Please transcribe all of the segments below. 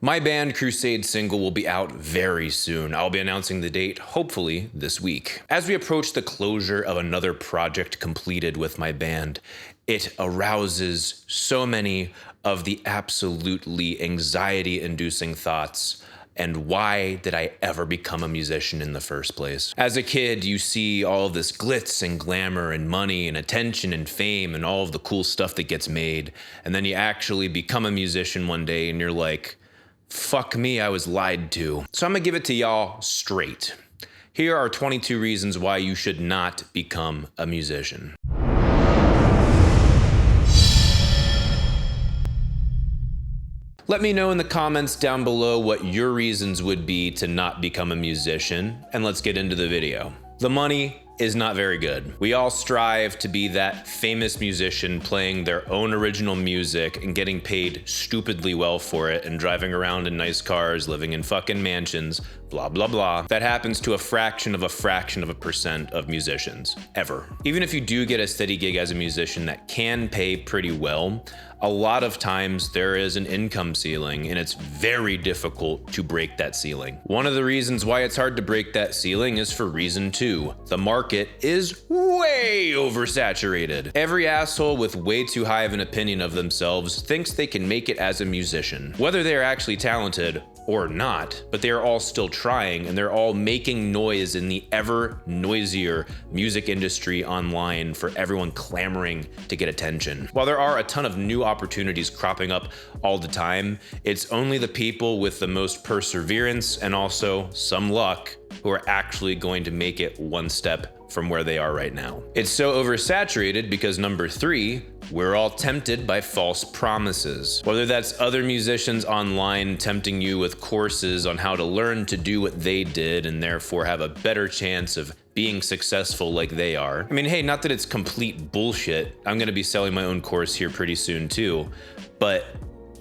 My band Crusade single will be out very soon. I'll be announcing the date, hopefully this week. As we approach the closure of another project completed with my band, it arouses so many of the absolutely anxiety-inducing thoughts. And why did I ever become a musician in the first place? As a kid, you see all of this glitz and glamour and money and attention and fame and all of the cool stuff that gets made. And then you actually become a musician one day and you're like, fuck me, I was lied to. So I'm gonna give it to y'all straight. Here are 22 reasons why you should not become a musician. Let me know in the comments down below what your reasons would be to not become a musician, and let's get into the video. The money is not very good. We all strive to be that famous musician playing their own original music and getting paid stupidly well for it and driving around in nice cars, living in fucking mansions, blah, blah, blah. That happens to a fraction of a percent of musicians, ever. Even if you do get a steady gig as a musician that can pay pretty well, a lot of times there is an income ceiling and it's very difficult to break that ceiling. One of the reasons why it's hard to break that ceiling is for reason 2. The market is way oversaturated. Every asshole with way too high of an opinion of themselves thinks they can make it as a musician. Whether they're actually talented or not, but they're all still trying and they're all making noise in the ever noisier music industry online for everyone clamoring to get attention. While there are a ton of new opportunities cropping up all the time, it's only the people with the most perseverance and also some luck who are actually going to make it one step from where they are right now. It's so oversaturated because number 3, we're all tempted by false promises. Whether that's other musicians online tempting you with courses on how to learn to do what they did and therefore have a better chance of being successful like they are. I mean, hey, not that it's complete bullshit. I'm gonna be selling my own course here pretty soon too, but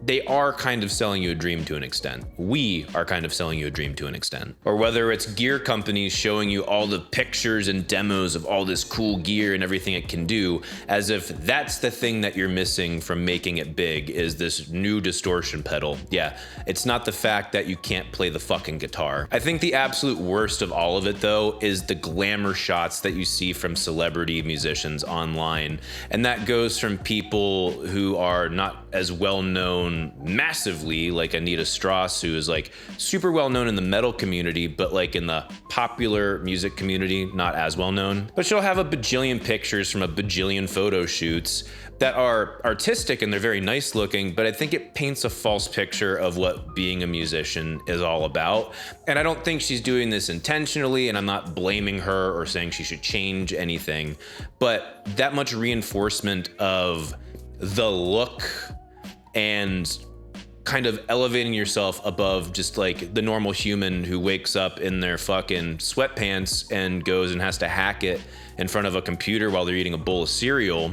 they are kind of selling you a dream to an extent. We are kind of selling you a dream to an extent. Or whether it's gear companies showing you all the pictures and demos of all this cool gear and everything it can do, as if that's the thing that you're missing from making it big, is this new distortion pedal. Yeah, it's not the fact that you can't play the fucking guitar. I think the absolute worst of all of it though is the glamour shots that you see from celebrity musicians online. And that goes from people who are not as well known massively, like Anita Strauss, who is like super well known in the metal community, but like in the popular music community, not as well known. But she'll have a bajillion pictures from a bajillion photo shoots that are artistic and they're very nice looking, but I think it paints a false picture of what being a musician is all about. And I don't think she's doing this intentionally, and I'm not blaming her or saying she should change anything, but that much reinforcement of the look and kind of elevating yourself above just like the normal human who wakes up in their fucking sweatpants and goes and has to hack it in front of a computer while they're eating a bowl of cereal.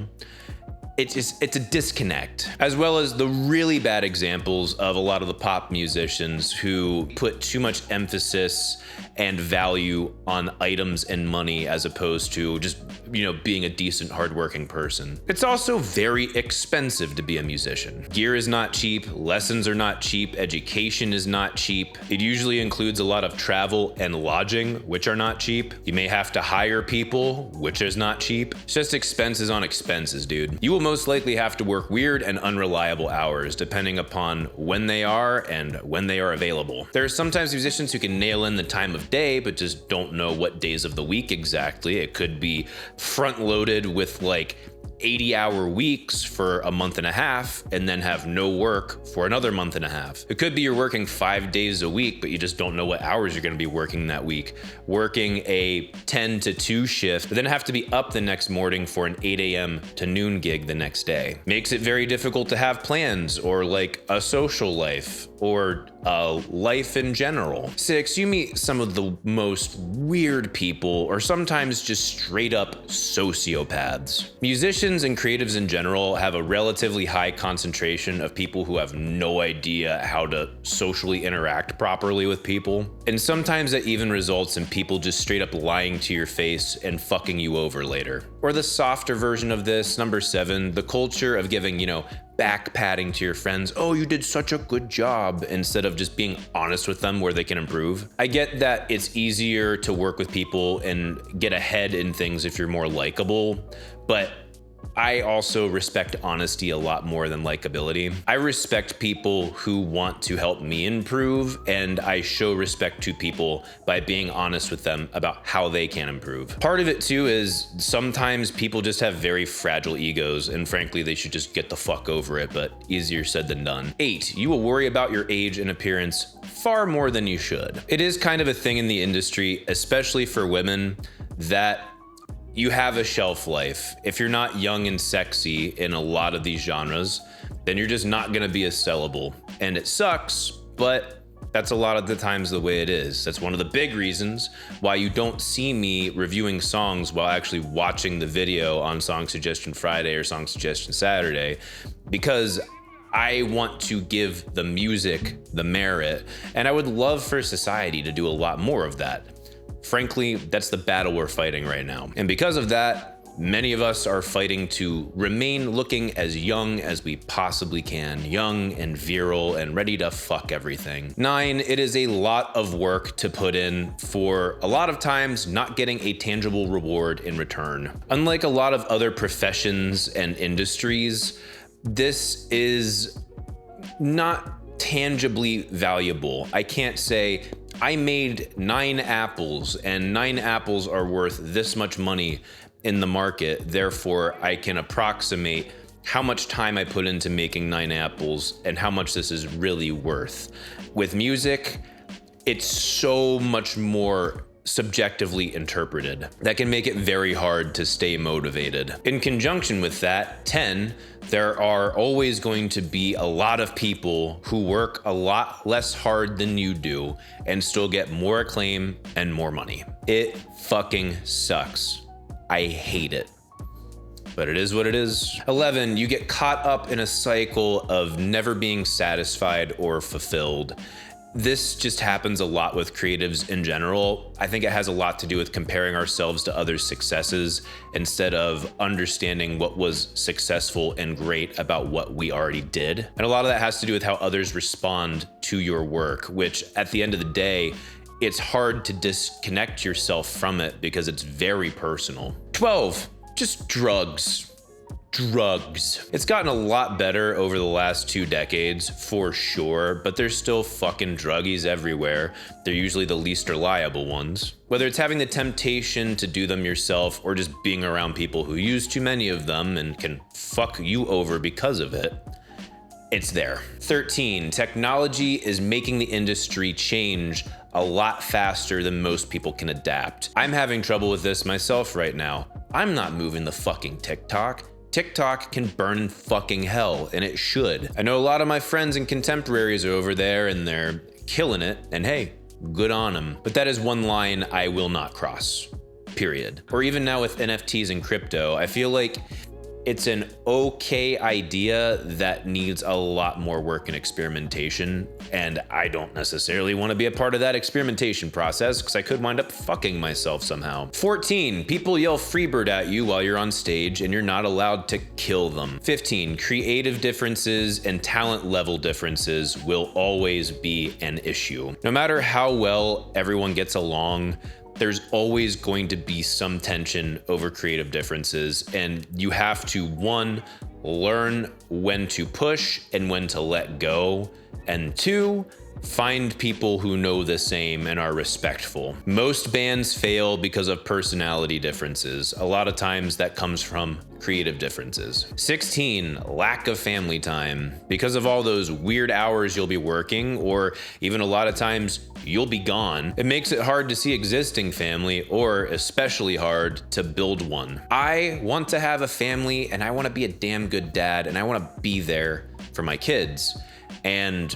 It's a disconnect, as well as the really bad examples of a lot of the pop musicians who put too much emphasis and value on items and money as opposed to just, you know, being a decent, hardworking person. It's also very expensive to be a musician. Gear is not cheap, lessons are not cheap, education is not cheap. It usually includes a lot of travel and lodging, which are not cheap. You may have to hire people, which is not cheap. It's just expenses on expenses, dude. You will most likely have to work weird and unreliable hours depending upon when they are and when they are available. There are sometimes musicians who can nail in the time of day but just don't know what days of the week exactly. It could be front loaded with like 80-hour weeks for a month and a half and then have no work for another month and a half. It could be you're working 5 days a week, but you just don't know what hours you're gonna be working that week. Working a 10 to 2 shift, but then have to be up the next morning for an 8 a.m. to noon gig the next day. Makes it very difficult to have plans or like a social life or life in general. 6, you meet some of the most weird people or sometimes just straight up sociopaths. Musicians and creatives in general have a relatively high concentration of people who have no idea how to socially interact properly with people. And sometimes that even results in people just straight up lying to your face and fucking you over later. Or the softer version of this, number 7, the culture of giving, back patting to your friends, oh, you did such a good job, instead of just being honest with them where they can improve. I get that it's easier to work with people and get ahead in things if you're more likable, but I also respect honesty a lot more than likability. I respect people who want to help me improve, and I show respect to people by being honest with them about how they can improve. Part of it too is sometimes people just have very fragile egos, and frankly, they should just get the fuck over it, but easier said than done. 8, you will worry about your age and appearance far more than you should. It is kind of a thing in the industry, especially for women, that you have a shelf life. If you're not young and sexy in a lot of these genres, then you're just not gonna be as sellable. And it sucks, but that's a lot of the times the way it is. That's one of the big reasons why you don't see me reviewing songs while actually watching the video on Song Suggestion Friday or Song Suggestion Saturday, because I want to give the music the merit, and I would love for society to do a lot more of that. Frankly, that's the battle we're fighting right now. And because of that, many of us are fighting to remain looking as young as we possibly can, young and virile and ready to fuck everything. 9, it is a lot of work to put in for a lot of times not getting a tangible reward in return. Unlike a lot of other professions and industries, this is not tangibly valuable. I can't say, I made 9 apples and 9 apples are worth this much money in the market, therefore I can approximate how much time I put into making 9 apples and how much this is really worth. With music, it's so much more subjectively interpreted. That can make it very hard to stay motivated. In conjunction with that, 10, there are always going to be a lot of people who work a lot less hard than you do and still get more acclaim and more money. It fucking sucks. I hate it. But it is what it is. 11, you get caught up in a cycle of never being satisfied or fulfilled. This just happens a lot with creatives in general. I think it has a lot to do with comparing ourselves to others' successes instead of understanding what was successful and great about what we already did. And a lot of that has to do with how others respond to your work, which at the end of the day, it's hard to disconnect yourself from it because it's very personal. 12, just drugs. Drugs. It's gotten a lot better over the last 2 decades, for sure, but there's still fucking druggies everywhere. They're usually the least reliable ones. Whether it's having the temptation to do them yourself or just being around people who use too many of them and can fuck you over because of it, it's there. 13, technology is making the industry change a lot faster than most people can adapt. I'm having trouble with this myself right now. I'm not moving the fucking TikTok. TikTok can burn in fucking hell, and it should. I know a lot of my friends and contemporaries are over there and they're killing it, and hey, good on them. But that is one line I will not cross, period. Or even now with NFTs and crypto, I feel like it's an okay idea that needs a lot more work and experimentation, and I don't necessarily want to be a part of that experimentation process because I could wind up fucking myself somehow. 14, people yell Freebird at you while you're on stage and you're not allowed to kill them. 15, creative differences and talent level differences will always be an issue. No matter how well everyone gets along, there's always going to be some tension over creative differences, and you have to, 1, learn when to push and when to let go, and 2, find people who know the same and are respectful. Most bands fail because of personality differences. A lot of times that comes from creative differences. 16, lack of family time. Because of all those weird hours you'll be working, or even a lot of times you'll be gone, it makes it hard to see existing family, or especially hard to build one. I want to have a family and I want to be a damn good dad and I want to be there for my kids. And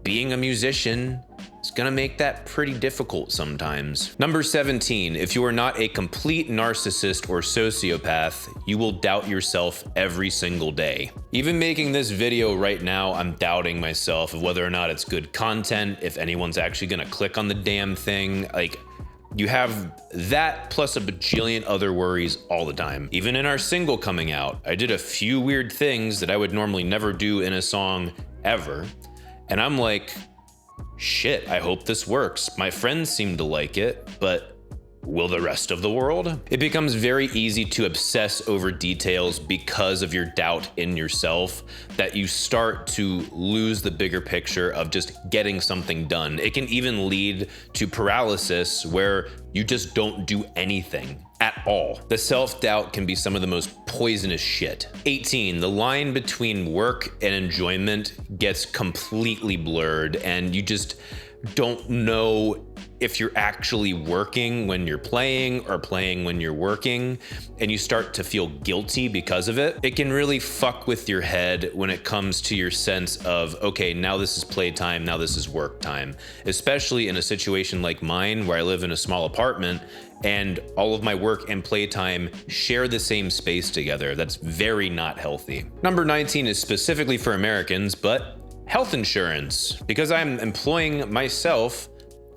being a musician is gonna make that pretty difficult sometimes. Number 17, if you are not a complete narcissist or sociopath, you will doubt yourself every single day. Even making this video right now, I'm doubting myself of whether or not it's good content, if anyone's actually gonna click on the damn thing. Like, You have that plus a bajillion other worries all the time. Even in our single coming out, I did a few weird things that I would normally never do in a song ever. And I'm like, shit, I hope this works. My friends seem to like it, but will the rest of the world? It becomes very easy to obsess over details because of your doubt in yourself, that you start to lose the bigger picture of just getting something done. It can even lead to paralysis where you just don't do anything at all. The self-doubt can be some of the most poisonous shit. 18, the line between work and enjoyment gets completely blurred, and you just don't know if you're actually working when you're playing or playing when you're working, and you start to feel guilty because of it. It can really fuck with your head when it comes to your sense of, okay, now this is playtime, now this is work time, especially in a situation like mine where I live in a small apartment and all of my work and playtime share the same space together. That's very not healthy. Number 19 is specifically for Americans, but health insurance. Because I'm employing myself,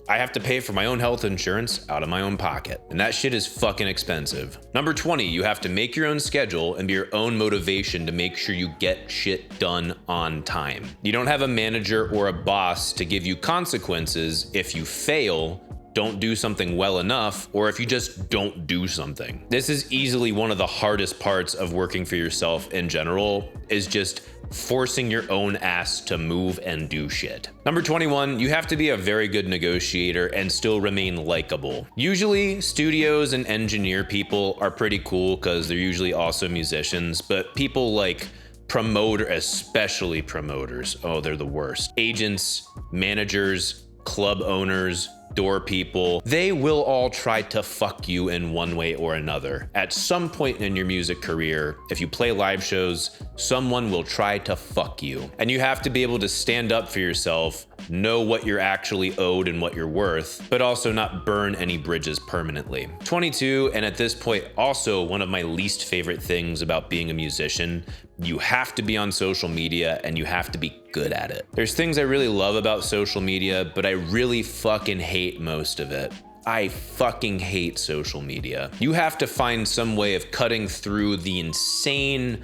I have to pay for my own health insurance out of my own pocket. And that shit is fucking expensive. Number 20, you have to make your own schedule and be your own motivation to make sure you get shit done on time. You don't have a manager or a boss to give you consequences if you fail, don't do something well enough, or if you just don't do something. This is easily one of the hardest parts of working for yourself in general, is just forcing your own ass to move and do shit. Number 21, you have to be a very good negotiator and still remain likable. Usually studios and engineer people are pretty cool because they're usually also musicians, but people like especially promoters, oh, they're the worst. Agents, managers, club owners, door people, they will all try to fuck you in one way or another. At some point in your music career, if you play live shows, someone will try to fuck you. And you have to be able to stand up for yourself, know what you're actually owed and what you're worth, but also not burn any bridges permanently. 22, and at this point, also one of my least favorite things about being a musician, you have to be on social media and you have to be good at it. There's things I really love about social media, but I really fucking hate most of it. I fucking hate social media. You have to find some way of cutting through the insane,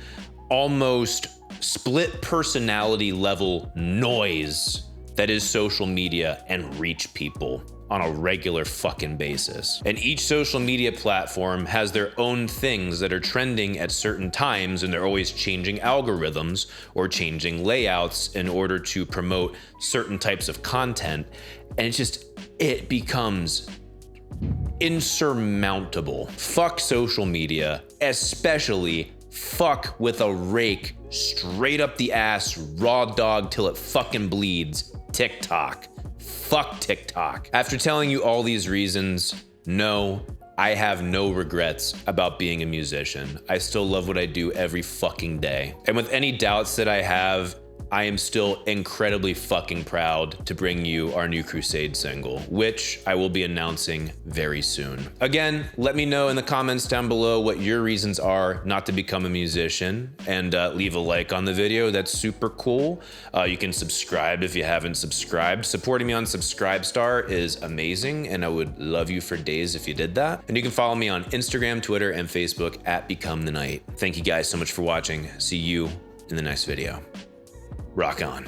almost split personality level noise that is social media and reach people on a regular fucking basis. And each social media platform has their own things that are trending at certain times, and they're always changing algorithms or changing layouts in order to promote certain types of content. And it becomes insurmountable. Fuck social media, especially fuck with a rake straight up the ass, raw dog till it fucking bleeds, TikTok. Fuck TikTok. After telling you all these reasons, no, I have no regrets about being a musician. I still love what I do every fucking day. And with any doubts that I have, I am still incredibly fucking proud to bring you our new Crusade single, which I will be announcing very soon. Again, let me know in the comments down below what your reasons are not to become a musician, and leave a like on the video. That's super cool. You can subscribe if you haven't subscribed. Supporting me on Subscribestar is amazing, and I would love you for days if you did that. And you can follow me on Instagram, Twitter, and Facebook at Become the Night. Thank you guys so much for watching. See you in the next video. Rock on.